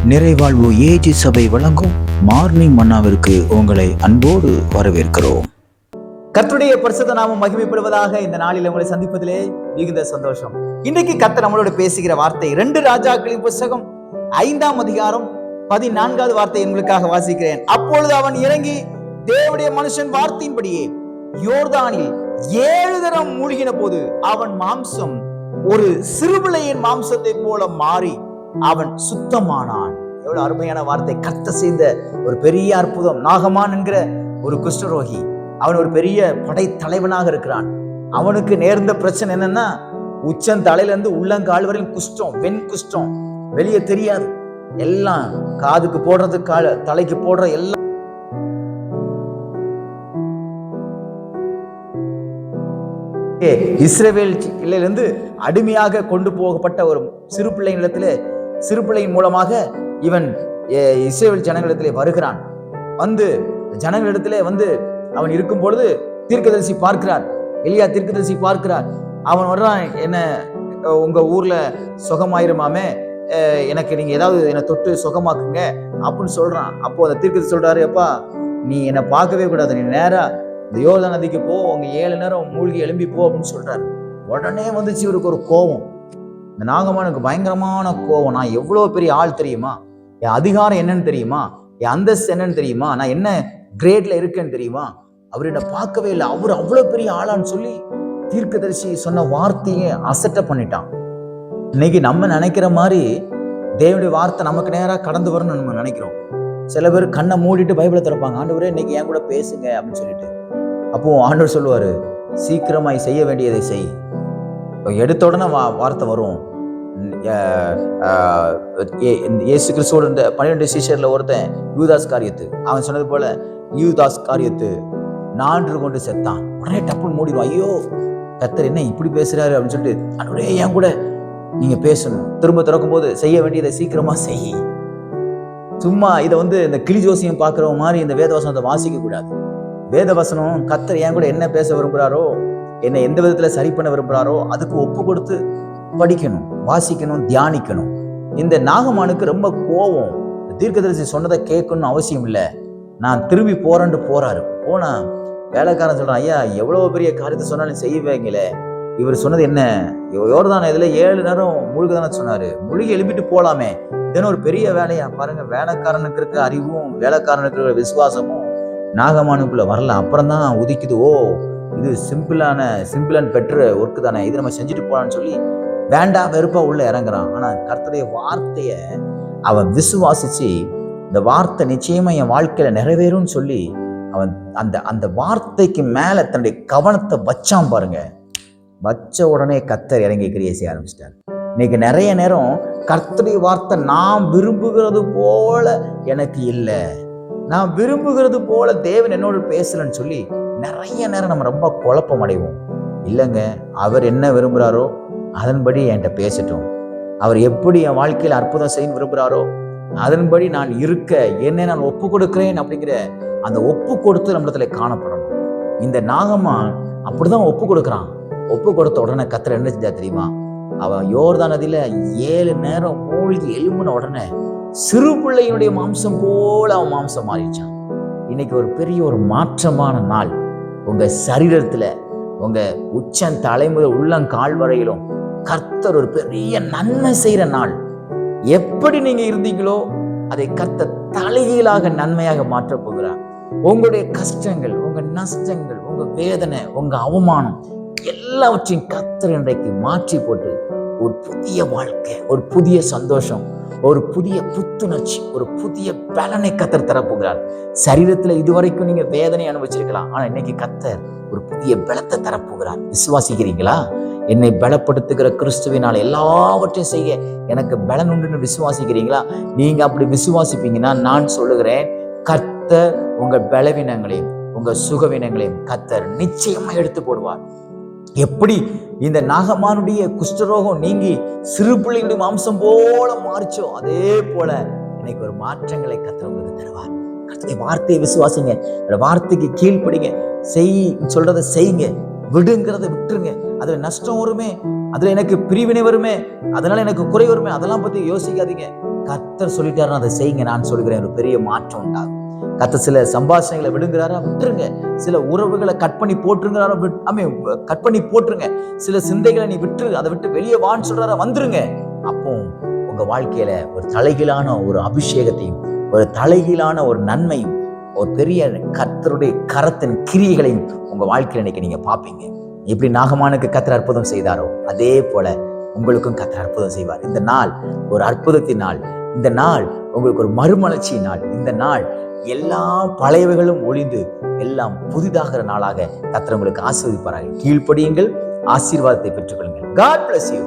நிறைவாழ்வு AG சபை வழங்கும் morning மன்னாவிற்கு உங்களை அன்போடு வரவேற்கிறோம். கர்த்தருடைய பரிசுத்த நாமம் மகிமைப்படுவதாக. இந்த நாளில் உங்களை சந்திப்பதிலே மிகுந்த சந்தோஷம். இன்றைக்கு கர்த்தர் நம்மளோட பேசுகிற வார்த்தை 2 ராஜாக்களின் புத்தகம் 5ஆம் அதிகாரம் 14வது வார்த்தை உங்களுக்காக வாசிக்கிறேன். அப்பொழுது அவன் இறங்கி தேவனுடைய மனுஷன் வார்த்தையின்படியே யோர்தானில் 7 தரம் மூழ்கின போது அவன் மாம்சம் ஒரு சிறுபிள்ளையின் மாம்சத்தை போல மாறி அவன் சுத்தமானான். எவ்வளவு அருமையான வார்த்தை! கர்த்தர் செய்த ஒரு பெரிய அற்புதம். நாகமான் என்கிற ஒரு குஷ்டரோகி, அவன் ஒரு பெரிய படை தலைவனாக இருக்கிறான். அவனுக்கு நேர்ந்த பிரச்சனை என்னன்னா, உச்சந்தலையிலிருந்து உள்ளங்கால் வரையும் குஷ்டம், வெண் குஷ்டம், வெளியே தெரியாது. எல்லாம் காதுக்கு போடுறது, தலைக்கு போடுற எல்லாம் இஸ்ரவேலிலிருந்து அடிமையாக கொண்டு போகப்பட்ட ஒரு சிறு பிள்ளை சிறு பிள்ளையின் மூலமாக இவன் இஸ்ரவேல் ஜனங்களிடத்திலே வருகிறான். வந்து ஜனங்களிடத்திலே வந்து அவன் இருக்கும் பொழுது தீர்க்கதரிசி பார்க்கிறார், எலியா தீர்க்கதரிசி பார்க்கிறார். அவன் வர்றான், என்ன உங்க ஊர்ல சுகமாயிருமாமே, எனக்கு நீங்க ஏதாவது என்னை தொட்டு சுகமாக்குங்க அப்படின்னு சொல்றான். அப்போ அந்த தீர்க்கதரிசி சொல்றாரு, அப்பா நீ என்னை பார்க்கவே கூடாது, நீ நேரா இந்த யோர்தான் நதிக்கு போ, உங்க 7 நேரம் மூழ்கி எழும்பி போ அப்படின்னு சொல்றாரு. உடனே வந்துச்சு இவருக்கு ஒரு கோபம். இந்த நாகமானுக்கு பயங்கரமான கோபம். நான் எவ்வளவு பெரிய ஆள் தெரியுமா, என் அதிகாரம் என்னன்னு தெரியுமா, என் அந்தஸ்து என்னன்னு தெரியுமா, நான் என்ன கிரேட்ல இருக்கேன்னு தெரியுமா, அவர் என்ன பார்க்கவே இல்லை, அவர் அவ்வளவு பெரிய ஆளான்னு சொல்லி தீர்க்கதரிசி சொன்ன வார்த்தையை அசட்டை பண்ணிட்டான். இன்னைக்கு நம்ம நினைக்கிற மாதிரி தேவனுடைய வார்த்தை நமக்கு நேராக கடந்து வரணும்னு நம்ம நினைக்கிறோம். சில பேர் கண்ணை மூடிட்டு பைபிளை திறப்பாங்க, ஆண்டவரே இன்னைக்கு என் கூட பேசுங்க அப்படின்னு சொல்லிட்டு. அப்போ ஆண்டவர் சொல்லுவாரு, சீக்கிரமாய் செய்ய வேண்டியதை செய். எடுத்த உடனே வார்த்தை வரும். இயேசு கிறிஸ்துவோட இந்த 12 சீஷர்ல ஒருத்தன் யூதாஸ் காரியத்து, அவன் சொன்னது போல யூதாஸ் காரியத்து நான்று கொண்டு செத்தான். உடனே டப்புன்னு மூடிடுவான். ஐயோ கர்த்தர் என்ன இப்படி பேசுறாரு அப்படின்னு சொல்லிட்டு, அன்றைய என் கூட நீங்க பேசணும். திரும்ப திறக்கும் போது செய்ய வேண்டியதை சீக்கிரமா செய். சும்மா இதை இந்த கிளி ஜோசியம் பார்க்குறவங்க மாதிரி இந்த வேதவசனத்தை வாசிக்க கூடாது. வேதவசனம் கர்த்தர் என் கூட என்ன பேச விரும்புகிறாரோ, என்னை எந்த விதத்துல சரி பண்ண விரும்புகிறாரோ அதுக்கு ஒப்பு கொடுத்து படிக்கணும், வாசிக்கணும், தியானிக்கணும். இந்த நாகமானுக்கு ரொம்ப கோபம். தீர்க்கதரிசி சொன்னதை கேட்கணும்னு அவசியம் இல்லை, நான் திரும்பி போறேன்ட்டு போறாரு. போனா வேலைக்காரன் சொல்றான், ஐயா எவ்வளவு பெரிய காரியத்தை சொன்னாலும் செய்வீங்களே, இவர் சொன்னது என்ன, யோர்தான் இதுல 7 நேரம் முழுகதானே சொன்னாரு, முழுகி எழுப்பிட்டு போலாமே, இதென்ன ஒரு பெரிய வேலையா பாருங்க. வேலைக்காரனுக்கு இருக்க அறிவும் வேலைக்காரனுக்கு இருக்கிற விசுவாசமும் நாகமானுக்குள்ள வரல. அப்புறம் தான் உதிக்குது, ஓ இது சிம்பிள் அண்ட் பெட்டர் ஒர்க்கு தானே, இது நம்ம செஞ்சுட்டு போலான்னு சொல்லி வேண்டாம் வெறுப்பா உள்ள இறங்குறான். ஆனா கர்த்தருடைய வார்த்தைய அவன் விசுவாசிச்சு, இந்த வார்த்தை நிச்சயமா என் வாழ்க்கையில நிறைவேறும்னு சொல்லி அவன் அந்த வார்த்தைக்கு மேல தன்னுடைய கவனத்தை வச்சான் பாருங்க. வச்ச உடனே கர்த்தர் இறங்கி கிரியை செய்ய ஆரம்பிச்சிட்டார். இன்னைக்கு நிறைய நேரம் கர்த்தருடைய வார்த்தை நான் விரும்புகிறது போல எனக்கு இல்லை, நான் விரும்புகிறது போல தேவன் என்னோடு பேசலன்னு சொல்லி நிறைய நேரம் நம்ம ரொம்ப குழப்பம் அடைவோம். இல்லைங்க, அவர் என்ன விரும்புகிறாரோ அதன்படி என்கிட்ட பேசட்டும், அவர் எப்படி என் வாழ்க்கையில் அற்புதம் செய்ய விரும்புகிறாரோ அதன்படி நான் இருக்க என்னை நான் ஒப்பு கொடுக்கிறேன் அப்படிங்கிற அந்த ஒப்பு கொடுத்து நம்மளத்துல காணப்படணும். இந்த நாகமான் அப்படிதான் ஒப்பு கொடுக்குறான். ஒப்பு கொடுத்த உடனே கர்த்தர் என்ன செஞ்சா தெரியுமா, அவன் யோர்தான் நதியில 7 நேரம் மூழ்கி எழும்பின உடனே சிறு பிள்ளையினுடைய மாம்சம் போல அவன் மாம்சம் மாறிச்சான். இன்னைக்கு ஒரு பெரிய ஒரு மாற்றமான நாள். உங்க சரீரத்துல, உங்க உச்சன் தலைமுறை உள்ளங்கால் வரையிலும் கர்த்தர் ஒரு பெரிய நன்மை செய்யற நாள். எப்படி நீங்க இருந்தீங்களோ அதை கர்த்தர் தலைகீழாக நன்மையாக மாற்ற போகிறார். உங்களுடைய கஷ்டங்கள், உங்க நஷ்டங்கள், உங்க வேதனை, உங்க அவமானம் எல்லாவற்றையும் கர்த்தர் இன்றைக்கு மாற்றி போட்டு ஒரு புதிய வாழ்க்கை, ஒரு புதிய சந்தோஷம், ஒரு புதிய புத்துணர்ச்சி, ஒரு புதிய பலனை கர்த்தர் தரப்போகிறார். சரீரத்துல இதுவரைக்கும் நீங்க வேதனை அனுபவிச்சிருக்கலாம், ஆனா இன்னைக்கு கர்த்தர் ஒரு புதிய பலத்தை தரப்போகிறார். விசுவாசிக்கிறீங்களா? என்னை பலப்படுத்துகிற கிறிஸ்துவினால் எல்லாவற்றையும் செய்ய எனக்கு பலன் உண்டுன்னு விசுவாசிக்கிறீங்களா? நீங்க அப்படி விசுவாசிப்பீங்கன்னா நான் சொல்லுகிறேன், கர்த்தர் உங்க பலவீனங்களையும் உங்க சுகவீனங்களையும் கர்த்தர் நிச்சயமா எடுத்து போடுவார். எப்படி இந்த நாகமானுடைய குஷ்டரோகம் நீங்கி சிறு பிள்ளைகளுடைய மாம்சம் போல மாறிச்சோ, அதே போல இன்னைக்கு ஒரு மாற்றங்களை கர்த்தர் உங்களுக்கு தருவார். கர்த்தருடைய வார்த்தையை விசுவாசிங்க, வார்த்தைக்கு கீழ்ப்படிங்க, சொல்றதை செய்யுங்க, விடுங்கிறத விட்டுருங்க. அதுல நஷ்டம் வருமே, அதுல எனக்கு பிரிவினை வருமே, அதனால எனக்கு குறை வருமே, அதெல்லாம் பத்தி யோசிக்காதீங்க. கர்த்தர் சொல்லிட்டாருன்னா அதை செய்யுங்க, நான் சொல்கிறேன், ஒரு பெரிய மாற்றம் உண்டாகும். கர்த்தர் சில சம்பாஷணைகளை விடுங்கிறாரா, விட்டுருங்க. சில உறவுகளை கட் பண்ணி போட்டுருங்கிறாரா, கட் பண்ணி போட்டுருங்க. சில சிந்தைகளை நீ விட்டு அதை விட்டு வெளியே வான்னு சொல்றாரா, வந்துருங்க. அப்போ உங்க வாழ்க்கையில ஒரு தலைகீழான ஒரு அபிஷேகத்தையும், ஒரு தலைகீழான ஒரு நன்மையும், ஒரு பெரிய கர்த்தருடைய கரத்தின் கிரியைகளையும் உங்க வாழ்க்கையில இன்னைக்கு நீங்க பாப்பீங்க. எப்படி நாகமானுக்கு கர்த்தர் அற்புதம் செய்தாரோ அதே போல உங்களுக்கும் கர்த்தர் அற்புதம் செய்வார். இந்த நாள் ஒரு அற்புதத்தின் நாள். இந்த நாள் உங்களுக்கு ஒரு மறுமலர்ச்சியின் நாள். இந்த நாள் எல்லா பழையவைகளும் ஒளிந்து எல்லாம் புதிதாகிற நாளாக கர்த்தர் உங்களுக்கு ஆசீர்வதிப்பாராக. கீழ்ப்படியுங்கள், ஆசீர்வாதத்தை பெற்றுக்கொள்ளுங்கள். God bless you.